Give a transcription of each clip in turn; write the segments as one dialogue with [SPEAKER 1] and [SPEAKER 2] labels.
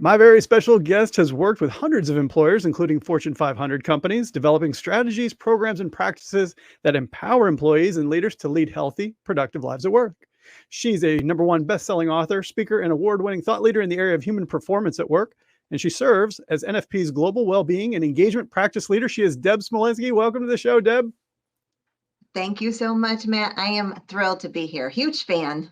[SPEAKER 1] My very special guest has worked with hundreds of employers, including Fortune 500 companies, developing strategies, programs, and practices that empower employees and leaders to lead healthy, productive lives at work. She's a number one best-selling author, speaker, and award-winning thought leader in the area of human performance at work. And she serves as NFP's global well-being and engagement practice leader. She is Deb Smolensky. Welcome to the show, Deb.
[SPEAKER 2] Thank you so much, Matt. I am thrilled to be here. Huge fan.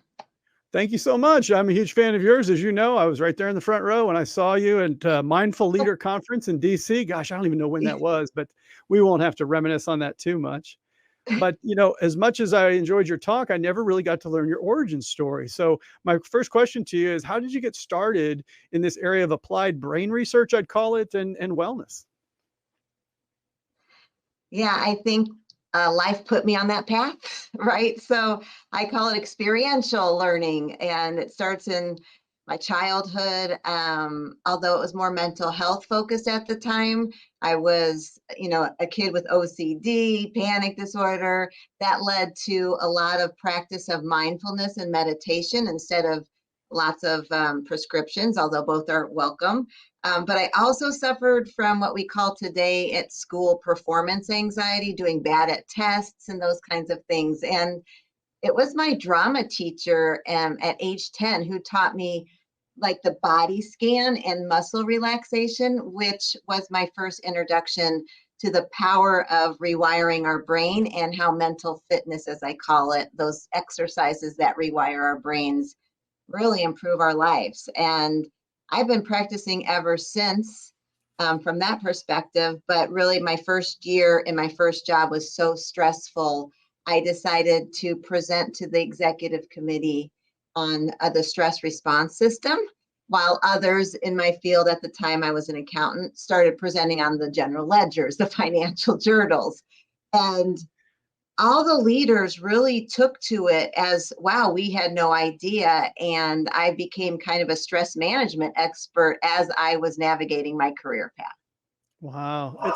[SPEAKER 1] Thank you so much. I'm a huge fan of yours. As you know, I was right there in the front row when I saw you at Mindful Leader Conference in DC. Gosh, I don't even know when that was, but we won't have to reminisce on that too much. But, as much as I enjoyed your talk, I never really got to learn your origin story. So my first question to you is, how did you get started in this area of applied brain research, I'd call it, and wellness?
[SPEAKER 2] Yeah, I think life put me on that path, right? So I call it experiential learning, and it starts in my childhood. Although it was more mental health focused at the time, I was, a kid with OCD, panic disorder. That led to a lot of practice of mindfulness and meditation instead of lots of prescriptions, although both are welcome. But I also suffered from what we call today at school performance anxiety, doing bad at tests and those kinds of things. And it was my drama teacher at age 10 who taught me like the body scan and muscle relaxation, which was my first introduction to the power of rewiring our brain and how mental fitness, as I call it, those exercises that rewire our brains, really improve our lives. And I've been practicing ever since from that perspective. But really, my first year in my first job was so stressful. I decided to present to the executive committee on the stress response system, while others in my field at the time, I was an accountant, started presenting on the general ledgers, the financial journals. And all the leaders really took to it as, wow, we had no idea. And I became kind of a stress management expert as I was navigating my career path.
[SPEAKER 1] Wow.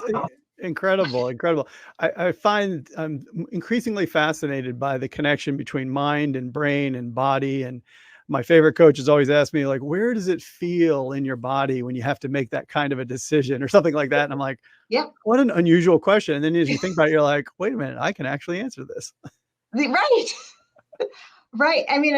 [SPEAKER 1] Incredible, incredible. I find I'm increasingly fascinated by the connection between mind and brain and body. And my favorite coach has always asked me, like, where does it feel in your body when you have to make that kind of a decision or something like that? And I'm like,
[SPEAKER 2] Yep.
[SPEAKER 1] what an unusual question. And then as you think about it, you're like, wait a minute, I can actually answer this.
[SPEAKER 2] Right. Right. I mean,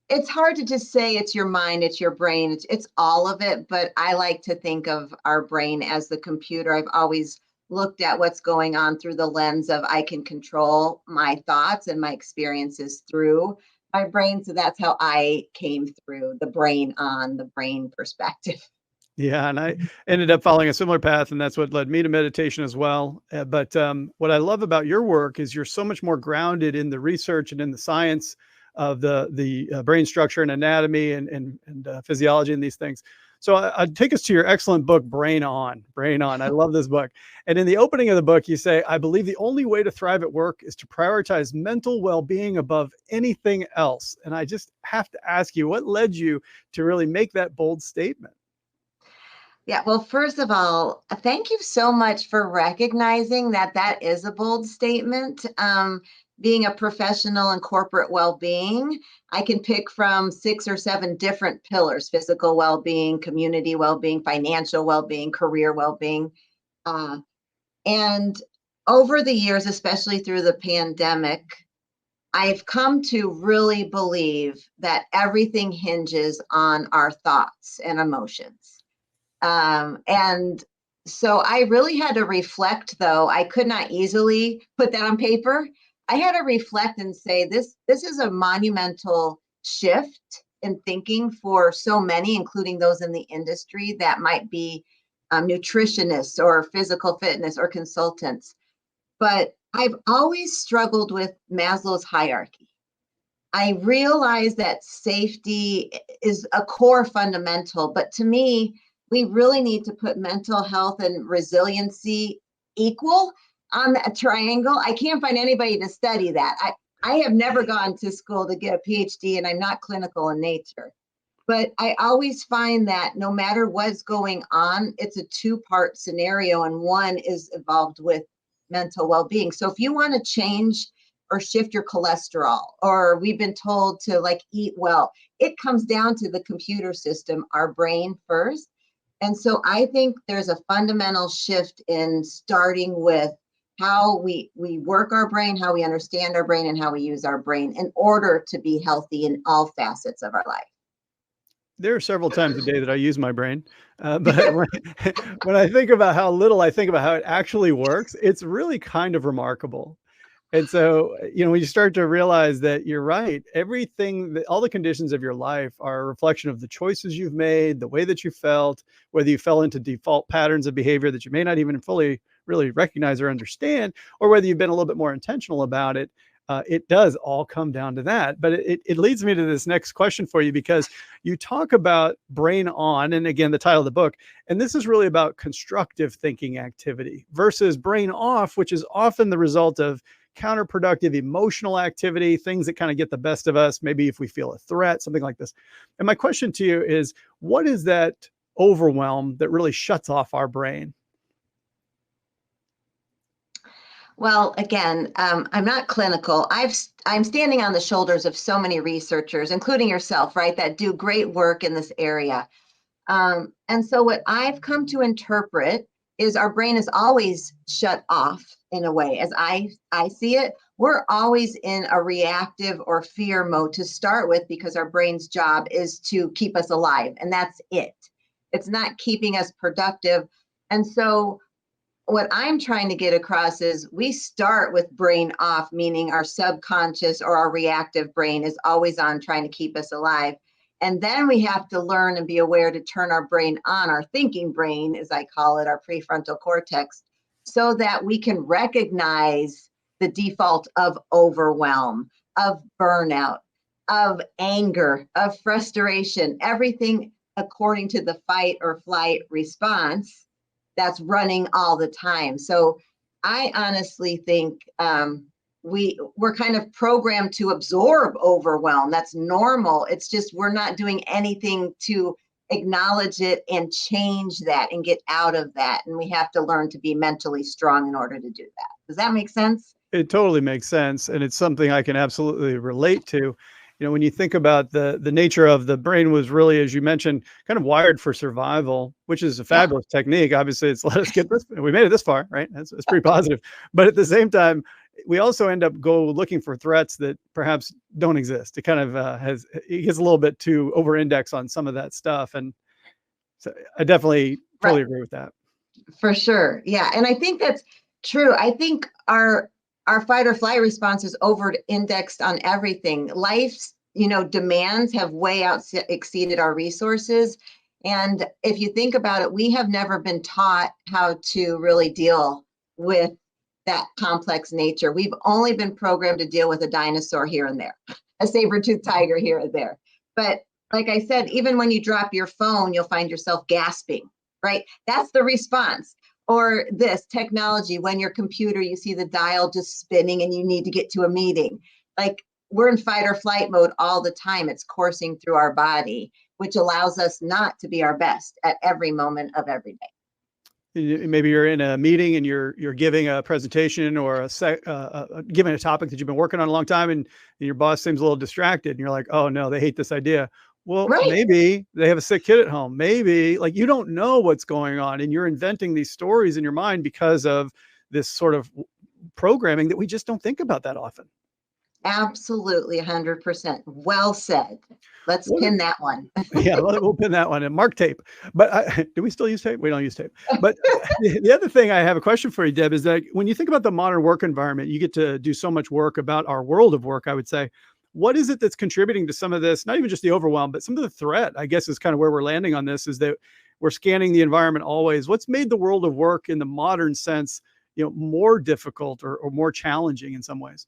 [SPEAKER 2] it's hard to just say it's your mind, it's your brain, it's all of it. But I like to think of our brain as the computer. I've always looked at what's going on through the lens of I can control my thoughts and my experiences through my brain. So that's how I came through the brain on the brain perspective.
[SPEAKER 1] Yeah, and I ended up following a similar path, and that's what led me to meditation as well. But what I love about your work is you're so much more grounded in the research and in the science of the brain structure and anatomy and physiology and these things. So I'd take us to your excellent book, Brain On. Brain On. I love this book. And in the opening of the book, you say, "I believe the only way to thrive at work is to prioritize mental well-being above anything else." And I just have to ask you, what led you to really make that bold statement?
[SPEAKER 2] Yeah, well, first of all, thank you so much for recognizing that that is a bold statement. Being a professional in corporate well-being, I can pick from 6 or 7 different pillars: physical well-being, community well-being, financial well-being, career well-being. Uh, and over the years, especially through the pandemic, I've come to really believe that everything hinges on our thoughts and emotions. And so I really had to reflect, though. I could not easily put that on paper. I had to reflect and say, this is a monumental shift in thinking for so many, including those in the industry that might be nutritionists or physical fitness or consultants. But I've always struggled with Maslow's hierarchy. I realize that safety is a core fundamental, but to me, we really need to put mental health and resiliency equal on that triangle. I can't find anybody to study that. I have never gone to school to get a PhD, and I'm not clinical in nature. But I always find that no matter what's going on, it's a two-part scenario, and one is involved with mental well-being. So if you want to change or shift your cholesterol, or we've been told to like eat well, it comes down to the computer system, our brain first. And so I think there's a fundamental shift in starting with how we work our brain, how we understand our brain, and how we use our brain in order to be healthy in all facets of our life.
[SPEAKER 1] There are several times a day that I use my brain, but when I think about how little I think about how it actually works, it's really kind of remarkable. And so, when you start to realize that you're right, everything that all the conditions of your life are a reflection of the choices you've made, the way that you felt, whether you fell into default patterns of behavior that you may not even fully really recognize or understand, or whether you've been a little bit more intentional about it. It does all come down to that. But it leads me to this next question for you, because you talk about brain on, and again, the title of the book, and this is really about constructive thinking activity versus brain off, which is often the result of counterproductive emotional activity, things that kind of get the best of us, maybe if we feel a threat, something like this. And my question to you is, what is that overwhelm that really shuts off our brain?
[SPEAKER 2] Well, again, I'm not clinical. I'm standing on the shoulders of so many researchers, including yourself, right, that do great work in this area. And so what I've come to interpret is our brain is always shut off in a way. As I see it, we're always in a reactive or fear mode to start with, because our brain's job is to keep us alive, and that's it. It's not keeping us productive. And so what I'm trying to get across is we start with brain off, meaning our subconscious or our reactive brain is always on trying to keep us alive. And then we have to learn and be aware to turn our brain on, our thinking brain, as I call it, our prefrontal cortex, so that we can recognize the default of overwhelm, of burnout, of anger, of frustration, everything according to the fight or flight response that's running all the time. So I honestly think we're kind of programmed to absorb overwhelm. That's normal. It's just we're not doing anything to acknowledge it and change that and get out of that. And we have to learn to be mentally strong in order to do that. Does that make sense?
[SPEAKER 1] It totally makes sense, and it's something I can absolutely relate to. When you think about the nature of the brain was really, as you mentioned, kind of wired for survival, which is a
[SPEAKER 2] Yeah.
[SPEAKER 1] fabulous technique. Obviously, it's let us get this. We made it this far, right? That's pretty positive. But at the same time, we also end up looking for threats that perhaps don't exist. It kind of it gets a little bit too over-index on some of that stuff, and so I definitely
[SPEAKER 2] Right.
[SPEAKER 1] totally agree with that.
[SPEAKER 2] For sure. Yeah. And I think that's true. I think our fight or flight response is over indexed on everything. Life's, demands have way out exceeded our resources. And if you think about it, we have never been taught how to really deal with that complex nature. We've only been programmed to deal with a dinosaur here and there, a saber-toothed tiger here and there. But like I said, even when you drop your phone, you'll find yourself gasping, right? That's the response. Or this technology, when your computer, you see the dial just spinning and you need to get to a meeting. Like, we're in fight or flight mode all the time. It's coursing through our body, which allows us not to be our best at every moment of every day.
[SPEAKER 1] Maybe you're in a meeting and you're giving a presentation or giving a topic that you've been working on a long time, and your boss seems a little distracted, and you're like, oh no, they hate this idea. Well,
[SPEAKER 2] Right.
[SPEAKER 1] maybe they have a sick kid at home. Maybe, like, you don't know what's going on, and you're inventing these stories in your mind because of this sort of programming that we just don't think about that often.
[SPEAKER 2] Absolutely, 100%. Well said. Let's
[SPEAKER 1] What
[SPEAKER 2] pin that one.
[SPEAKER 1] Yeah, we'll pin that one and mark tape. But do we still use tape? We don't use tape. But the other thing I have a question for you, Deb, is that when you think about the modern work environment, you get to do so much work about our world of work, I would say. What is it that's contributing to some of this? Not even just the overwhelm, but some of the threat, I guess, is kind of where we're landing on this, is that we're scanning the environment always. What's made the world of work in the modern sense, more difficult or more challenging in some ways?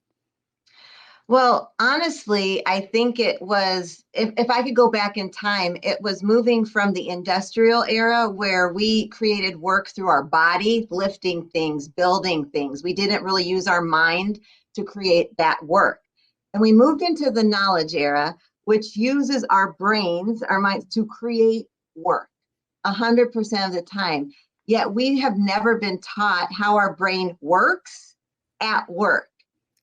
[SPEAKER 2] Well, honestly, I think it was, if I could go back in time, it was moving from the industrial era where we created work through our body, lifting things, building things. We didn't really use our mind to create that work. And we moved into the knowledge era, which uses our brains, our minds, to create work 100% of the time. Yet we have never been taught how our brain works at work.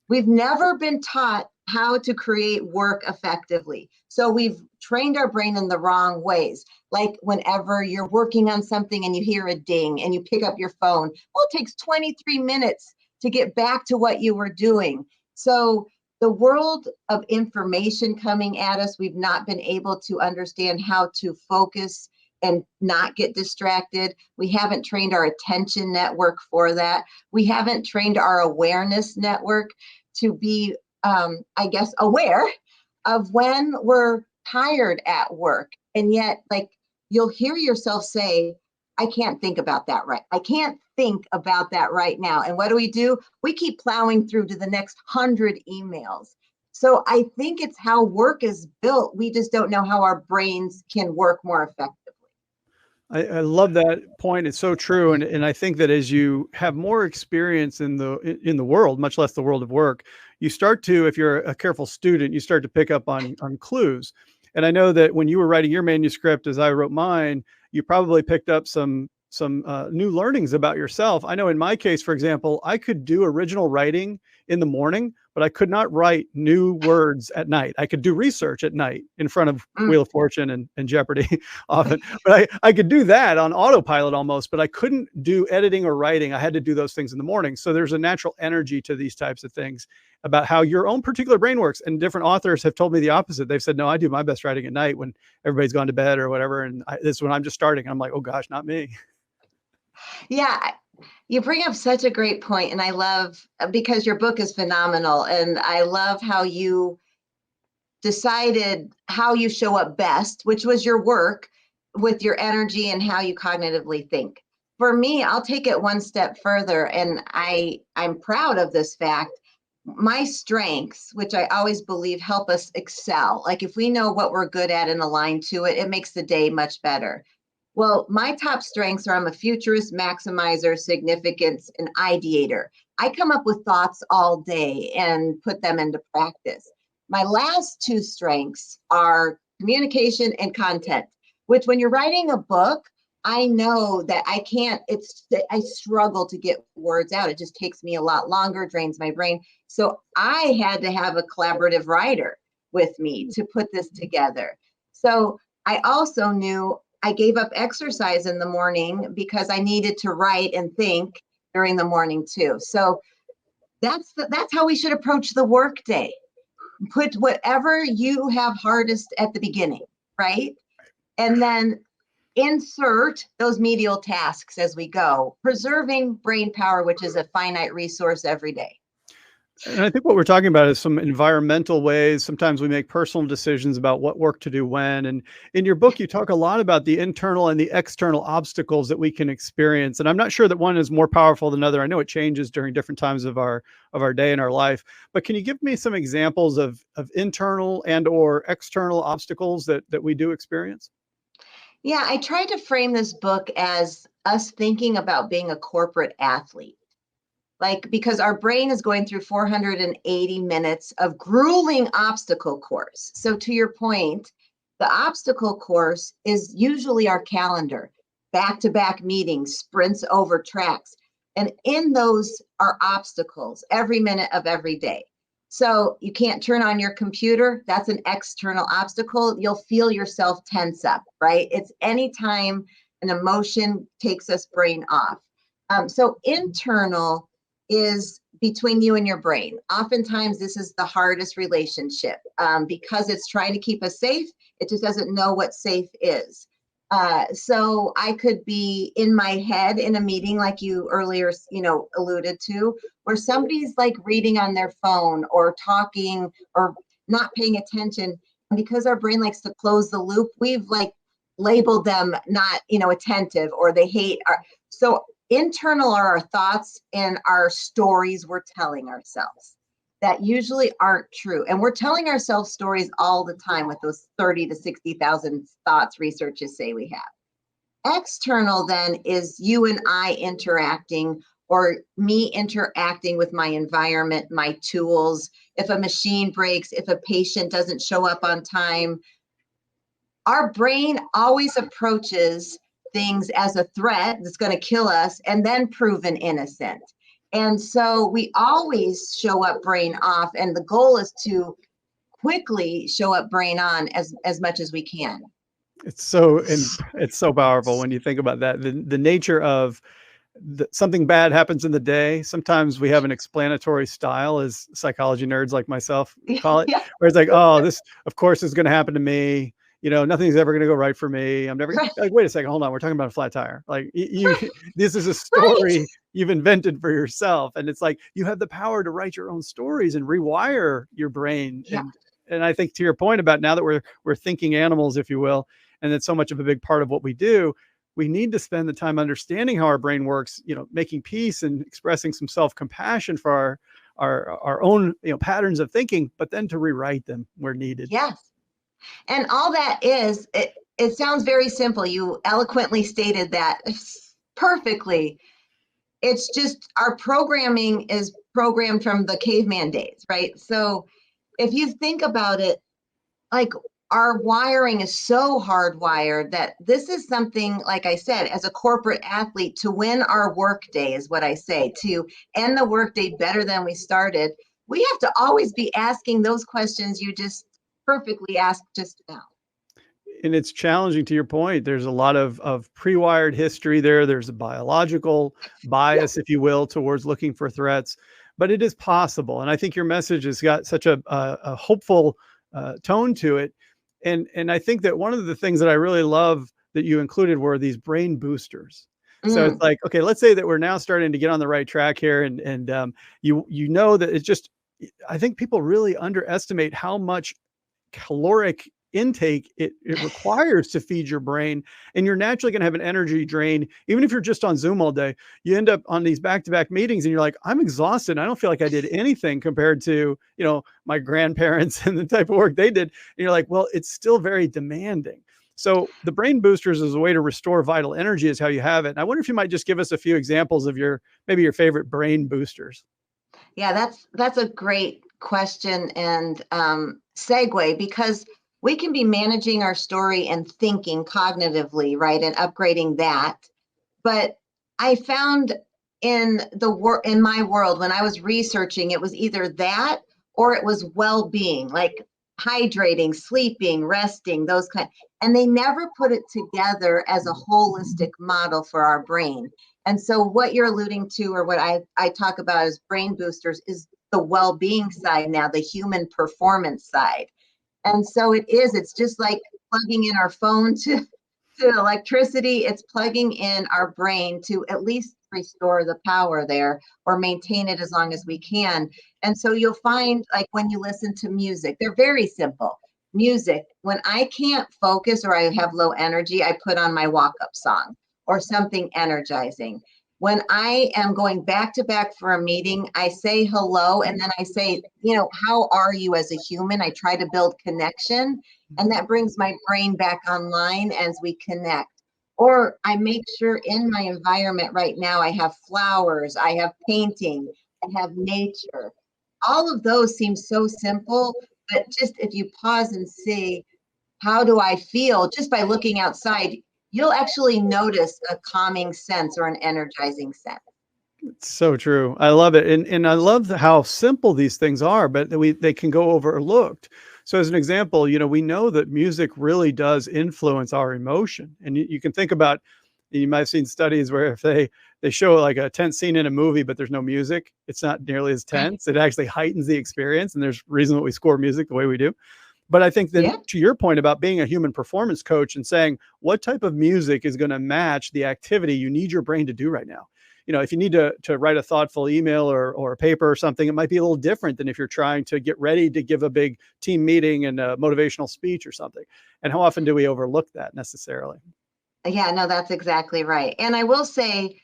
[SPEAKER 2] We've never been taught how to create work effectively. So we've trained our brain in the wrong ways. Like whenever you're working on something and you hear a ding and you pick up your phone, well, it takes 23 minutes to get back to what you were doing. So the world of information coming at us, we've not been able to understand how to focus and not get distracted. We haven't trained our attention network for that. We haven't trained our awareness network to be, I guess, aware of when we're tired at work. And yet, like, you'll hear yourself say, I can't think about that right. I can't think about that right now. And what do? We keep plowing through to the next 100 emails. So I think it's how work is built. We just don't know how our brains can work more effectively.
[SPEAKER 1] I love that point. It's so true. And I think that as you have more experience in the world, much less the world of work, you start to, if you're a careful student, you start to pick up on clues. And I know that when you were writing your manuscript, as I wrote mine, you probably picked up some new learnings about yourself. I know in my case, for example, I could do original writing in the morning, but I could not write new words at night. I could do research at night in front of
[SPEAKER 2] Mm.
[SPEAKER 1] Wheel of Fortune and Jeopardy often, but I could do that on autopilot almost, but I couldn't do editing or writing. I had to do those things in the morning. So there's a natural energy to these types of things about how your own particular brain works. And different authors have told me the opposite. They've said, no, I do my best writing at night when everybody's gone to bed or whatever. And this is when I'm just starting. I'm like, oh gosh, not me.
[SPEAKER 2] Yeah, you bring up such a great point, and I love because your book is phenomenal, and I love how you decided how you show up best, which was your work with your energy and how you cognitively think. For me, I'll take it one step further, and I'm proud of this fact. My strengths, which I always believe help us excel, like if we know what we're good at and align to it, it makes the day much better. Well, my top strengths are I'm a futurist, maximizer, significance, and ideator. I come up with thoughts all day and put them into practice. My last two strengths are communication and content, which when you're writing a book, I know that I can't, I struggle to get words out. It just takes me a lot longer, drains my brain. So I had to have a collaborative writer with me to put this together. So I also knew I gave up exercise in the morning because I needed to write and think during the morning too. So that's how we should approach the workday. Put whatever you have hardest at the beginning, right? And then insert those medial tasks as we go, preserving brain power, which is a finite resource every day.
[SPEAKER 1] And I think what we're talking about is some environmental ways. Sometimes we make personal decisions about what work to do when. And in your book, you talk a lot about the internal and the external obstacles that we can experience. And I'm not sure that one is more powerful than another. I know it changes during different times of our day and our life. But can you give me some examples of internal and or external obstacles that we do experience?
[SPEAKER 2] Yeah, I tried to frame this book as us thinking about being a corporate athlete. Like, because our brain is going through 480 minutes of grueling obstacle course. So, to your point, the obstacle course is usually our calendar, back to back meetings, sprints over tracks. And in those are obstacles every minute of every day. So, you can't turn on your computer. That's an external obstacle. You'll feel yourself tense up, right? It's anytime an emotion takes us brain off. So, internal is between you and your brain. Oftentimes, this is the hardest relationship because it's trying to keep us safe. It just doesn't know what safe is. So I could be in my head in a meeting, like you earlier, alluded to, where somebody's like reading on their phone or talking or not paying attention. And because our brain likes to close the loop, we've like labeled them not, attentive, or they hate our. So internal are our thoughts and our stories we're telling ourselves that usually aren't true. And we're telling ourselves stories all the time with those 30 to 60,000 thoughts researchers say we have. External then is you and I interacting, or me interacting with my environment, my tools. If a machine breaks, if a patient doesn't show up on time, our brain always approaches things as a threat that's going to kill us and then proven innocent. And so we always show up brain off, and the goal is to quickly show up brain on as much as we can.
[SPEAKER 1] It's so powerful when you think about that. The nature of something bad happens in the day. Sometimes we have an explanatory style, as psychology nerds like myself call it,
[SPEAKER 2] Yeah,
[SPEAKER 1] where it's like, oh, this of course is going to happen to me. Nothing's ever going to go right for me. I'm never
[SPEAKER 2] right,
[SPEAKER 1] like, wait a second, hold on. We're talking about a flat tire. Like this is a
[SPEAKER 2] right.
[SPEAKER 1] story you've invented for yourself. And it's like, you have the power to write your own stories and rewire your brain.
[SPEAKER 2] Yeah,
[SPEAKER 1] And I think to your point about now that we're thinking animals, if you will, and that's so much of a big part of what we do, we need to spend the time understanding how our brain works, making peace and expressing some self-compassion for our own, patterns of thinking, but then to rewrite them where needed.
[SPEAKER 2] yes. And all that is, it sounds very simple. You eloquently stated that perfectly. It's just our programming is programmed from the caveman days, right? So if you think about it, like our wiring is so hardwired that this is something, like I said, as a corporate athlete, to win our work day is what I say, to end the work day better than we started. We have to always be asking those questions you just perfectly asked just now.
[SPEAKER 1] And it's challenging. To your point, there's a lot of pre-wired history there. There's a biological
[SPEAKER 2] Yeah,
[SPEAKER 1] bias, if you will, towards looking for threats, but it is possible. And I think your message has got such a hopeful tone to it. And I think that one of the things that I really love that you included were these brain boosters. So it's
[SPEAKER 2] mm,
[SPEAKER 1] like, okay, let's say that we're now starting to get on the right track here, and you know that it's just, I think people really underestimate how much caloric intake it requires to feed your brain, and you're naturally going to have an energy drain. Even if you're just on Zoom all day, you end up on these back-to-back meetings and you're like, I'm exhausted, I don't feel like I did anything compared to my grandparents and the type of work they did. And you're like, well, it's still very demanding. So the brain boosters is a way to restore vital energy, is how you have it. And I wonder if you might just give us a few examples of maybe your favorite brain boosters.
[SPEAKER 2] yeah, that's a great question and segue, because we can be managing our story and thinking cognitively, right, and upgrading that. But I found in my world, when I was researching, it was either that or it was well-being, like hydrating, sleeping, resting, those kind. And they never put it together as a holistic model for our brain. And so what you're alluding to, or what I talk about as brain boosters, is the well-being side now, the human performance side. And so it's just like plugging in our phone to electricity. It's plugging in our brain to at least restore the power there, or maintain it as long as we can. And so you'll find, like, when you listen to music, they're very simple. Music, when I can't focus or I have low energy, I put on my walk up song or something energizing. When I am going back to back for a meeting, I say hello, and then I say, how are you as a human? I try to build connection, and that brings my brain back online as we connect. Or I make sure in my environment right now, I have flowers, I have painting, I have nature. All of those seem so simple, but just if you pause and see, how do I feel just by looking outside, you'll actually notice a calming sense or an energizing sense.
[SPEAKER 1] It's so true. I love it. And I love how simple these things are, but they can go overlooked. So as an example, we know that music really does influence our emotion. And you can think about, you might have seen studies where if they show like a tense scene in a movie, but there's no music, it's not nearly as
[SPEAKER 2] Right.
[SPEAKER 1] tense. It actually heightens the experience. And there's reason that we score music the way we do. But I think then,
[SPEAKER 2] Yeah.
[SPEAKER 1] to your point about being a human performance coach and saying what type of music is going to match the activity you need your brain to do right now. If you need to write a thoughtful email or a paper or something, it might be a little different than if you're trying to get ready to give a big team meeting and a motivational speech or something. And how often do we overlook that necessarily?
[SPEAKER 2] Yeah, no, that's exactly right. And I will say,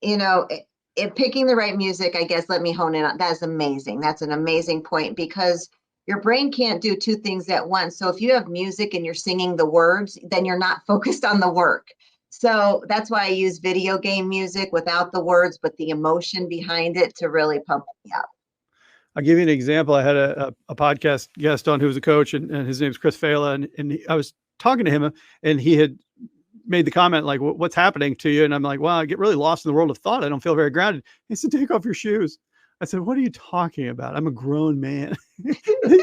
[SPEAKER 2] you know, in picking the right music, I guess, let me hone in on that's amazing. That's an amazing point, because your brain can't do two things at once. So if you have music and you're singing the words, then you're not focused on the work. So that's why I use video game music without the words, but the emotion behind it to really pump me up.
[SPEAKER 1] I'll give you an example. I had a podcast guest on who was a coach, and his name's Chris Fela, and I was talking to him, and he had made the comment like, "What's happening to you?" And I'm like, "Well, I get really lost in the world of thought. I don't feel very grounded." He said, "Take off your shoes." I said, "What are you talking about? I'm a grown man."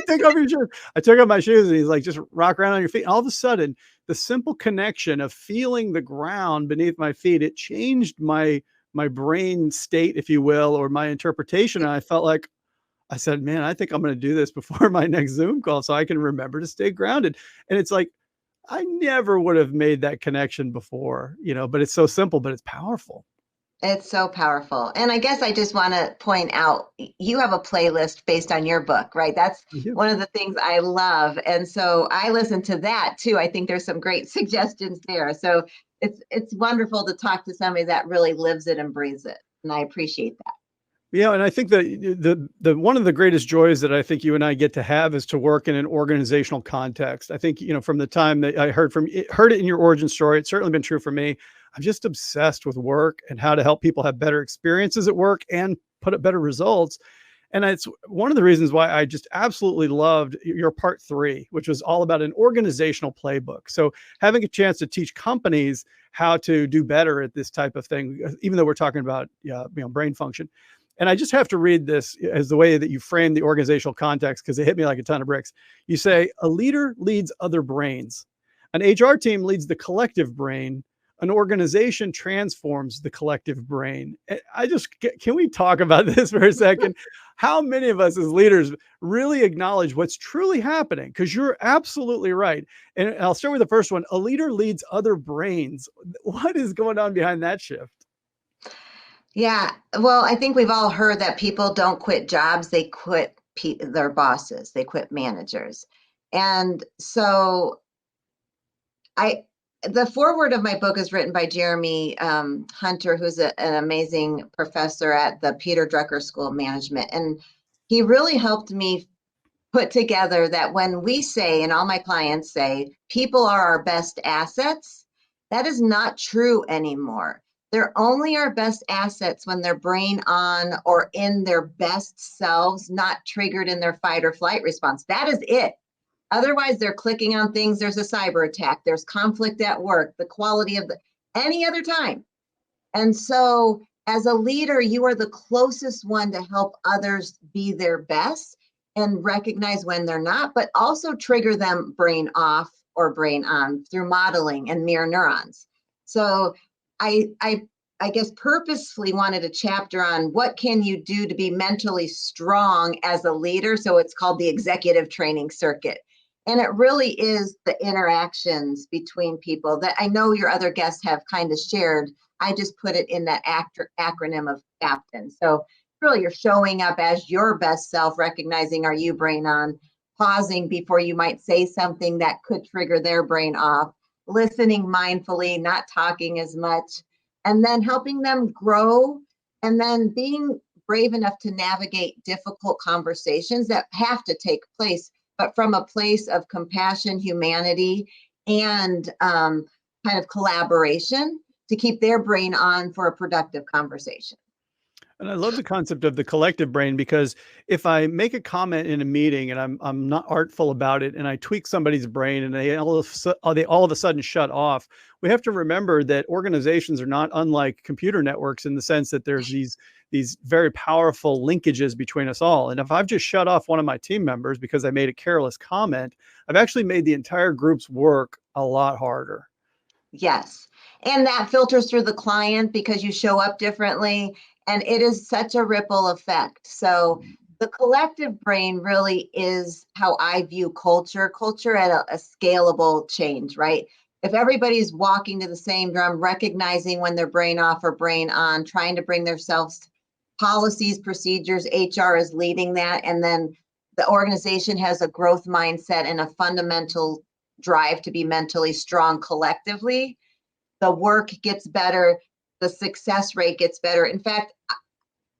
[SPEAKER 1] "Take off your shoes." I took off my shoes, and he's like, "Just rock around on your feet." And all of a sudden, the simple connection of feeling the ground beneath my feet, it changed my brain state, if you will, or my interpretation. And I felt like, I said, "Man, I think I'm going to do this before my next Zoom call so I can remember to stay grounded." And it's like, I never would have made that connection before, but it's so simple, but it's powerful.
[SPEAKER 2] It's so powerful. And I guess I just want to point out you have a playlist based on your book, right? That's
[SPEAKER 1] Yeah.
[SPEAKER 2] one of the things I love. And so I listen to that too. I think there's some great suggestions there. So it's wonderful to talk to somebody that really lives it and breathes it. And I appreciate that.
[SPEAKER 1] Yeah, and I think that the one of the greatest joys that I think you and I get to have is to work in an organizational context. I think, from the time that I heard it in your origin story, it's certainly been true for me. I'm just obsessed with work and how to help people have better experiences at work and put up better results. And it's one of the reasons why I just absolutely loved your part 3, which was all about an organizational playbook. So having a chance to teach companies how to do better at this type of thing, even though we're talking about brain function. And I just have to read this as the way that you frame the organizational context, because it hit me like a ton of bricks. You say, "A leader leads other brains. An HR team leads the collective brain. An organization transforms the collective brain." Can we talk about this for a second? How many of us as leaders really acknowledge what's truly happening? Because you're absolutely right. And I'll start with the first one. A leader leads other brains. What is going on behind that shift?
[SPEAKER 2] Yeah. Well, I think we've all heard that people don't quit jobs, they quit their bosses, they quit managers. And so I the foreword of my book is written by Jeremy Hunter, who's an amazing professor at the Peter Drucker School of Management. And he really helped me put together that when we say, and all my clients say, people are our best assets, that is not true anymore. They're only our best assets when they're brain on or in their best selves, not triggered in their fight or flight response. That is it. Otherwise, they're clicking on things. There's a cyber attack. There's conflict at work, the quality of any other time. And so as a leader, you are the closest one to help others be their best and recognize when they're not, but also trigger them brain off or brain on through modeling and mirror neurons. So I guess purposefully wanted a chapter on what can you do to be mentally strong as a leader. So it's called the executive training circuit. And it really is the interactions between people that I know your other guests have kind of shared. I just put it in that acronym of CAPTAIN. So really you're showing up as your best self, recognizing are you brain on, pausing before you might say something that could trigger their brain off, listening mindfully, not talking as much, and then helping them grow, and then being brave enough to navigate difficult conversations that have to take place, but from a place of compassion, humanity, and kind of collaboration to keep their brain on for a productive conversation.
[SPEAKER 1] And I love the concept of the collective brain, because if I make a comment in a meeting and I'm not artful about it and I tweak somebody's brain and they all of a sudden shut off, we have to remember that organizations are not unlike computer networks in the sense that there's these very powerful linkages between us all. And if I've just shut off one of my team members because I made a careless comment, I've actually made the entire group's work a lot harder.
[SPEAKER 2] Yes. And that filters through the client because you show up differently. And it is such a ripple effect. So the collective brain really is how I view culture at a scalable change, right? If everybody's walking to the same drum, recognizing when they're brain off or brain on, trying to bring themselves policies, procedures, HR is leading that. And then the organization has a growth mindset and a fundamental drive to be mentally strong collectively, the work gets better, the success rate gets better. In fact,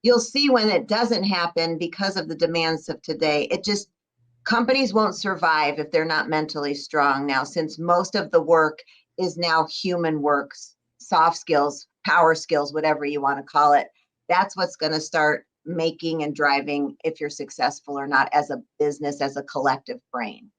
[SPEAKER 2] you'll see when it doesn't happen because of the demands of today, companies won't survive if they're not mentally strong now, since most of the work is now human works, soft skills, power skills, whatever you want to call it. That's what's going to start making and driving if you're successful or not as a business, as a collective brain.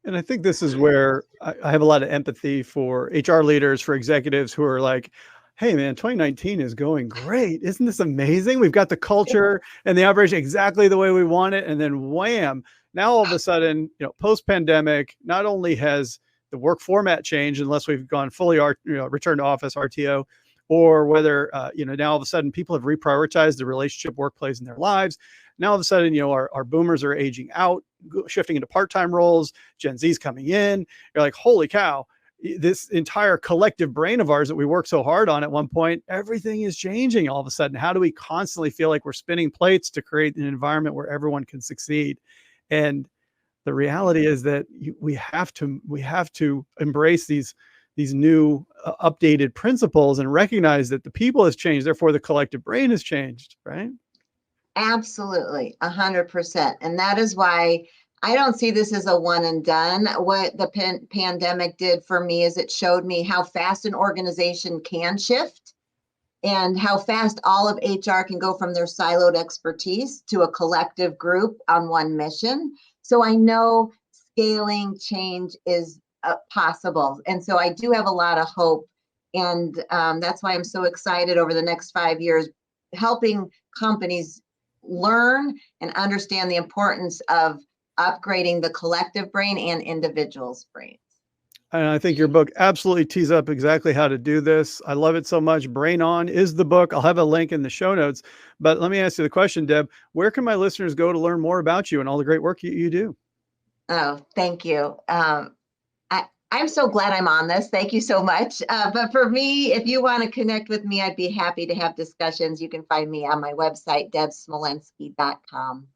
[SPEAKER 1] And I think this is where I have a lot of empathy for HR leaders, for executives who are like, hey, man, 2019 is going great. Isn't this amazing? We've got the culture and the operation exactly the way we want it. And then wham, now all of a sudden, post pandemic, not only has the work format changed, unless we've gone fully, return to office RTO, or whether, now all of a sudden people have reprioritized the relationship workplace in their lives. Now all of a sudden, our boomers are aging out, shifting into part-time roles. Gen Z's coming in. You're like, holy cow, this entire collective brain of ours that we worked so hard on at one point, everything is changing all of a sudden. How do we constantly feel like we're spinning plates to create an environment where everyone can succeed? And the reality is that we have to embrace these new updated principles and recognize that the people has changed, therefore the collective brain has changed, right?
[SPEAKER 2] Absolutely, 100%. And that is why I don't see this as a one and done. What the pandemic did for me is it showed me how fast an organization can shift and how fast all of HR can go from their siloed expertise to a collective group on one mission. So I know scaling change is possible. And so I do have a lot of hope. And that's why I'm so excited over the next 5 years, helping companies learn and understand the importance of upgrading the collective brain and individuals' brains.
[SPEAKER 1] And I think your book absolutely tees up exactly how to do this. I love it so much. Brain On is the book. I'll have a link in the show notes. But let me ask you the question, Deb, where can my listeners go to learn more about you and all the great work you do?
[SPEAKER 2] Oh, thank you. I'm so glad I'm on this. Thank you so much. But for me, if you want to connect with me, I'd be happy to have discussions. You can find me on my website, debsmolensky.com.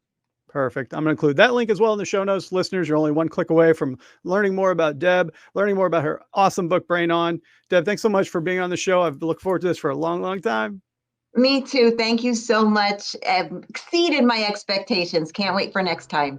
[SPEAKER 1] Perfect. I'm going to include that link as well in the show notes. Listeners, you're only one click away from learning more about Deb, learning more about her awesome book, Brain On. Deb, thanks so much for being on the show. I've looked forward to this for a long, long time.
[SPEAKER 2] Me too. Thank you so much. Exceeded my expectations. Can't wait for next time.